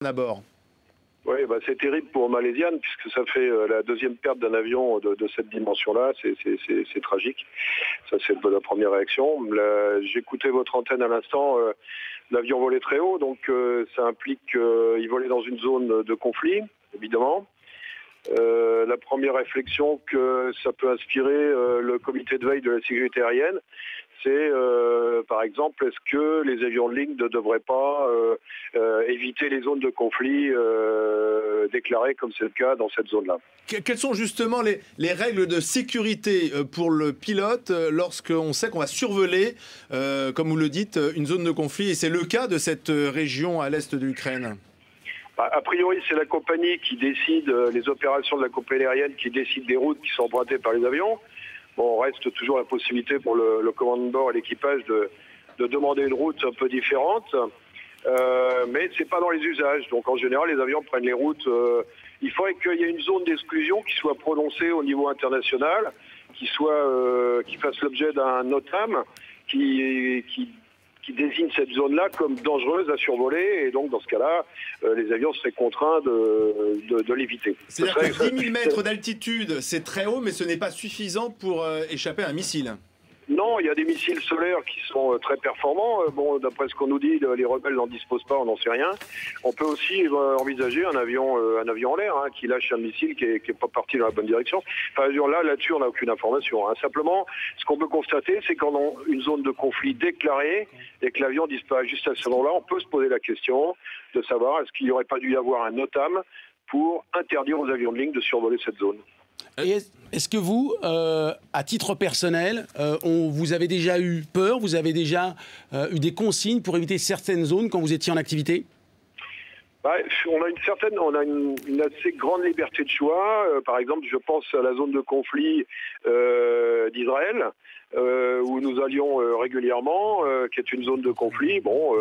à bord. Oui, c'est terrible pour Malaysian puisque ça fait la deuxième perte d'un avion de cette dimension-là. C'est tragique. Ça, c'est la première réaction. J'écoutais votre antenne à l'instant. L'avion volait très haut, donc ça implique qu'il volait dans une zone de conflit, évidemment. La première réflexion que ça peut inspirer le comité de veille de la sécurité aérienne, c'est par exemple, est-ce que les avions de ligne ne devraient pas éviter les zones de conflit déclarées comme c'est le cas dans cette zone-là. Quelles sont justement les règles de sécurité pour le pilote lorsqu'on sait qu'on va survoler, comme vous le dites, une zone de conflit, et c'est le cas de cette région à l'est de l'Ukraine? A priori, c'est la compagnie qui décide, les opérations de la compagnie aérienne qui décident des routes qui sont empruntées par les avions. Bon, reste toujours la possibilité pour le commandant de bord et l'équipage de demander une route un peu différente, mais c'est pas dans les usages. Donc en général, les avions prennent les routes. Il faudrait qu'il y ait une zone d'exclusion qui soit prononcée au niveau international, qui fasse l'objet d'un NOTAM, qui désigne cette zone-là comme dangereuse à survoler, et donc dans ce cas-là, les avions seraient contraints de l'éviter. C'est-à-dire que 10 000 mètres d'altitude, c'est très haut, mais ce n'est pas suffisant pour échapper à un missile. Non, il y a des missiles solaires qui sont très performants. Bon, d'après ce qu'on nous dit, les rebelles n'en disposent pas, on n'en sait rien. On peut aussi envisager un avion en l'air qui lâche un missile qui est pas parti dans la bonne direction. Enfin, là-dessus, on n'a aucune information. Simplement, ce qu'on peut constater, c'est qu'en une zone de conflit déclarée et que l'avion disparaît juste à ce moment-là, on peut se poser la question de savoir est-ce qu'il n'y aurait pas dû y avoir un NOTAM pour interdire aux avions de ligne de survoler cette zone. Et est-ce que vous, à titre personnel, vous avez déjà eu peur, vous avez déjà eu des consignes pour éviter certaines zones quand vous étiez en activité? On a une assez grande liberté de choix. Par exemple, je pense à la zone de conflit d'Israël, où nous allions régulièrement, qui est une zone de conflit. Bon,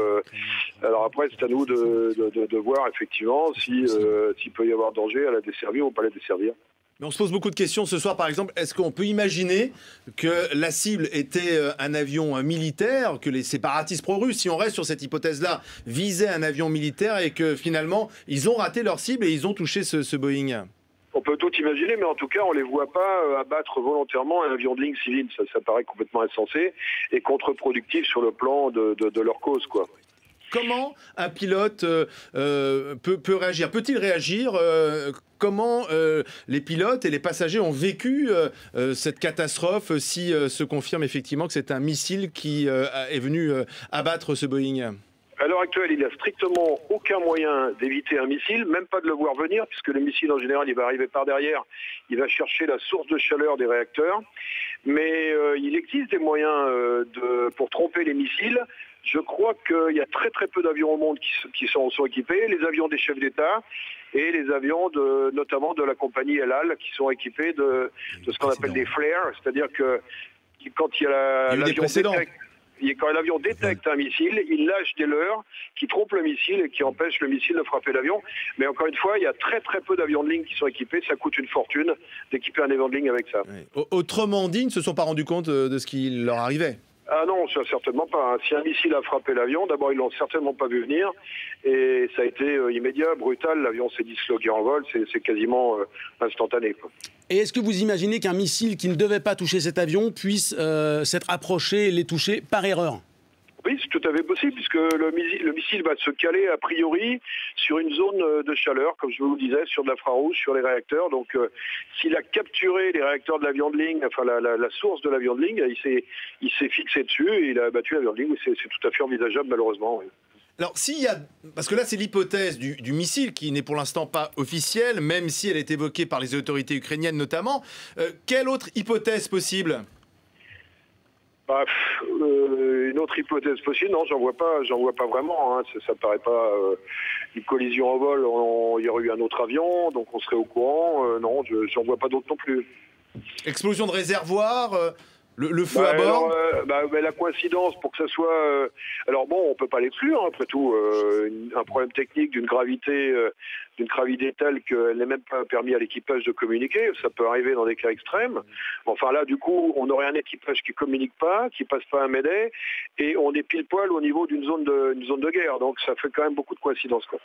alors après, c'est à nous de voir effectivement s'il peut y avoir danger à la desservir ou pas la desservir. Mais on se pose beaucoup de questions ce soir, par exemple. Est-ce qu'on peut imaginer que la cible était un avion militaire, que les séparatistes pro-russes, si on reste sur cette hypothèse-là, visaient un avion militaire et que finalement, ils ont raté leur cible et ils ont touché ce Boeing? On peut tout imaginer, mais en tout cas, on ne les voit pas abattre volontairement un avion de ligne civile. Ça paraît complètement insensé et contre-productif sur le plan de leur cause, quoi. Comment un pilote peut réagir? Peut-il réagir? Comment les pilotes et les passagers ont vécu cette catastrophe si se confirme effectivement que c'est un missile qui est venu abattre ce Boeing? À l'heure actuelle, il n'y a strictement aucun moyen d'éviter un missile, même pas de le voir venir, puisque le missile, en général, il va arriver par derrière, il va chercher la source de chaleur des réacteurs. Mais il existe des moyens pour tromper les missiles. Je crois qu'il y a très très peu d'avions au monde qui sont équipés, les avions des chefs d'État et les avions notamment de la compagnie El Al qui sont équipés de ce qu'on appelle des flares, c'est-à-dire que quand l'avion détecte un missile, il lâche des leurres qui trompent le missile et qui empêchent le missile de frapper l'avion. Mais encore une fois, il y a très très peu d'avions de ligne qui sont équipés. Ça coûte une fortune d'équiper un avion de ligne avec ça. Oui. Autrement dit, ils ne se sont pas rendus compte de ce qui leur arrivait? Ah non, ça, certainement pas. Si un missile a frappé l'avion, d'abord ils l'ont certainement pas vu venir et ça a été immédiat, brutal. L'avion s'est disloqué en vol, c'est quasiment instantané, quoi. Et est-ce que vous imaginez qu'un missile qui ne devait pas toucher cet avion puisse s'être approché et les toucher par erreur? Oui, c'est tout à fait possible, puisque le missile va se caler a priori sur une zone de chaleur, comme je vous le disais, sur de l'infrarouge, sur les réacteurs. Donc, s'il a capturé les réacteurs de l'avion de ligne, enfin la source de l'avion de ligne, il s'est fixé dessus et il a abattu l'avion de ligne. C'est tout à fait envisageable, malheureusement. Oui. Alors, parce que là, c'est l'hypothèse du missile qui n'est pour l'instant pas officielle, même si elle est évoquée par les autorités ukrainiennes notamment. Quelle autre hypothèse possible? Une autre hypothèse possible, non, j'en vois pas vraiment. Ça paraît pas une collision en vol. Il y aurait eu un autre avion, donc on serait au courant. Non, j'en vois pas d'autres non plus. Explosion de réservoir, le feu à bord. La coïncidence pour que ça soit. Alors bon, on peut pas l'exclure. Après tout, un problème technique d'une gravité telle qu'elle n'est même pas permis à l'équipage de communiquer. Ça peut arriver dans des cas extrêmes. Enfin là, du coup, on aurait un équipage qui communique pas, qui passe pas un Mayday, et on est pile poil au niveau d'une zone de guerre. Donc ça fait quand même beaucoup de coïncidences, quoi.